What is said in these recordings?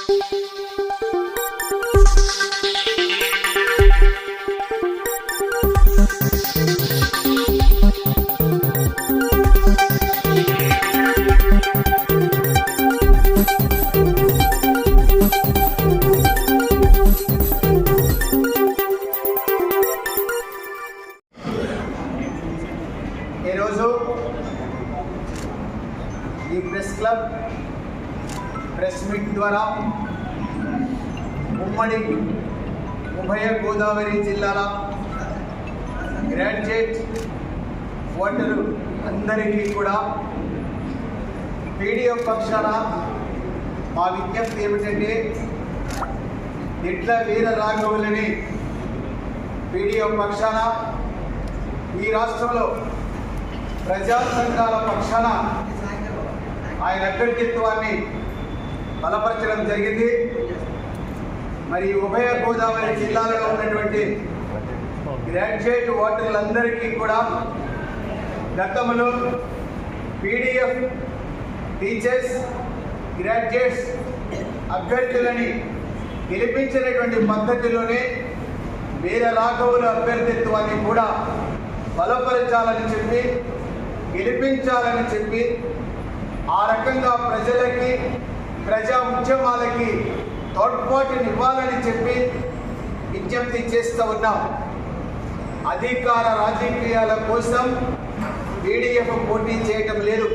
ఈ press club press meet ద్వారా ఉమ్మడి ఉభయ గోదావరి జిల్లాల గ్రాడ్యుయేట్ ఓటరు అందరికీ కూడా పీడీఎఫ్ పక్షాన మా విజ్ఞప్తి ఏమిటంటే ఇట్ల వీర రాఘవులని పీడీఎఫ్ పక్షాన ఈ రాష్ట్రంలో ప్రజా సంఘాల పక్షాన ఆయన అభ్యర్థిత్వాన్ని బలపరచడం జరిగింది. మరి ఉభయ గోదావరి జిల్లాలో ఉన్నటువంటి గ్రాడ్యుయేట్ ఓటర్లందరికీ కూడా గతంలో పీడీఎఫ్ టీచర్స్ గ్రాడ్యుయేట్స్ అభ్యర్థులని గెలిపించినటువంటి పద్ధతిలోనే వీర రాఘవుల అభ్యర్థిత్వాన్ని కూడా బలపరచాలని చెప్పి గెలిపించాలని చెప్పి ఆ రకంగా ప్రజలకి ప్రజా ఉద్యమాలకి తోడ్పాటునివ్వాలని చెప్పి విజ్ఞప్తి చేస్తూ ఉన్నాం. అధికార రాజకీయాల కోసం పీడీఎఫ్ పోటీ చేయటం లేదు,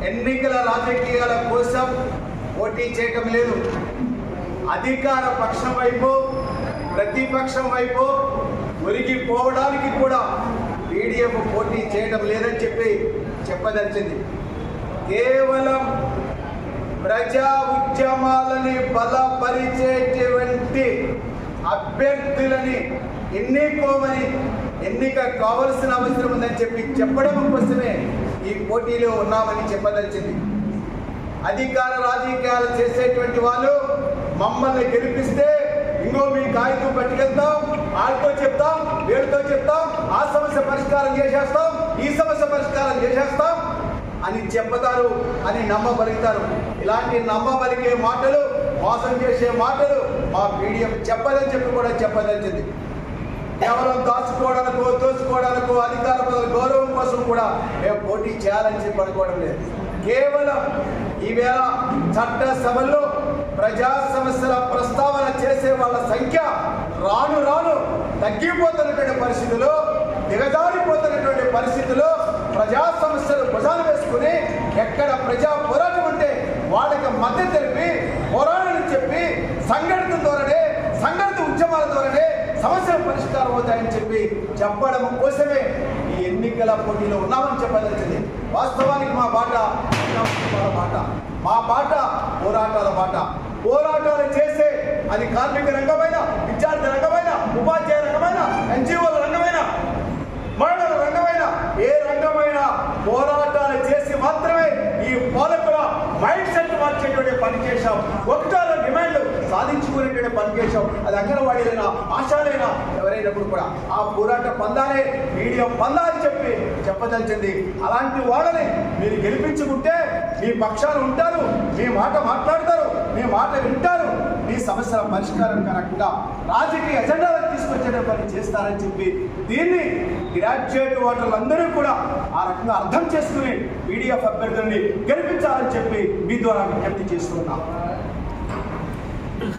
ఎన్నికల రాజకీయాల కోసం పోటీ చేయటం లేదు. అధికార పక్షం వైపు ప్రతిపక్షం వైపు ఒరిగిపోవడానికి కూడా పీడీఎఫ్ పోటీ చేయడం లేదని చెప్పి చెప్పదలిచింది. కేవలం ప్రజా ఉద్యమాలని బలపరిచేటువంటి అభ్యర్థులని ఎన్నుకోమని ఎన్నిక కావలసిన అవసరం ఉందని చెప్పి చెప్పడం కోసమే ఈ పోటీలో ఉన్నామని చెప్పదలిచింది. అధికార రాజకీయాలు చేసేటువంటి వాళ్ళు మమ్మల్ని గెలిపిస్తే ఇంకో మీ కాగితం పట్టుకెళ్తాం, వాళ్ళతో చెప్తాం, వీళ్ళతో చెప్తాం, ఆ సమస్య పరిష్కారం చేసేస్తాం, ఈ సమస్య పరిష్కారం చేసేస్తాం అని చెప్తారు అని నమ్మబలుగుతారు. ఇలాంటి నమ్మబలిగే మాటలు, మోసం చేసే మాటలు మా పీడీఎఫ్ చెప్పదని చెప్పి కూడా చెప్పదలిచింది. కేవలం దాచుకోవడానికో దోచుకోవడానికో అధికార పదవుల గౌరవం కోసం కూడా మేము పోటీ చేయాలని చెప్పి అనుకోవడం లేదు. కేవలం ఈవేళ చట్టసభల్లో ప్రజా సమస్యల ప్రస్తావన చేసే వాళ్ళ సంఖ్య రాను రాను తగ్గిపోతున్నటువంటి పరిస్థితుల్లో, దిగజారిపోతున్నటువంటి పరిస్థితుల్లో ప్రజా సమస్యలు భుజాలు వేసుకుని ఎక్కడ ప్రజా పోరాటం ఉంటే వాళ్ళకి మద్దతు తెలిపి పోరాటం చెప్పి సంఘటిత ద్వారానే, సంఘటిత ఉద్యమాల ద్వారానే సమస్యలు పరిష్కారం అవుతాయని చెప్పి చెప్పడం కోసమే ఈ ఎన్నికల పోటీలో ఉన్నామని చెప్పదలిచింది. వాస్తవానికి మా బాట మా బాట పోరాటాల బాట. పోరాటాలు చేసే అది కార్మిక రంగమైన, విద్యార్థి రంగమైన, ఉపాధ్యాయ రంగమైన, ఎన్జిఓల రంగమైన, మహిళల రంగమైన, ఏ రంగమైన పోరాటాలు చేసి మాత్రమే ఈ పాలకుల మైండ్ సెట్ మార్చేటువంటి పని చేశాం. ఒకటాల డిమాండ్లు సాధించుకునేటువంటి పని చేశాం. అది అంగన్వాడీలైనా, ఆశాలైనా ఎవరైనప్పుడు కూడా ఆ పోరాట పందాలే మీడియా పందా అని చెప్పి చెప్పదలిచింది. అలాంటి వాళ్ళని మీరు గెలిపించుకుంటే మీ పక్షాలు ఉంటారు, మీ మాట మాట్లాడతారు, మీ మాట వింటారు, మీ సమస్యల పరిష్కారం కాకుండా రాజకీయ ఎజెండాలకు తీసుకొచ్చే పని చేస్తారని చెప్పి దీన్ని గ్రాడ్యుయేట్ ఓటర్లందరూ కూడా ఆ రకంగా అర్థం చేసుకుని పీడీఎఫ్ అభ్యర్థుల్ని గెలిపించాలని చెప్పి మీ ద్వారా విజ్ఞప్తి చేస్తున్నాం.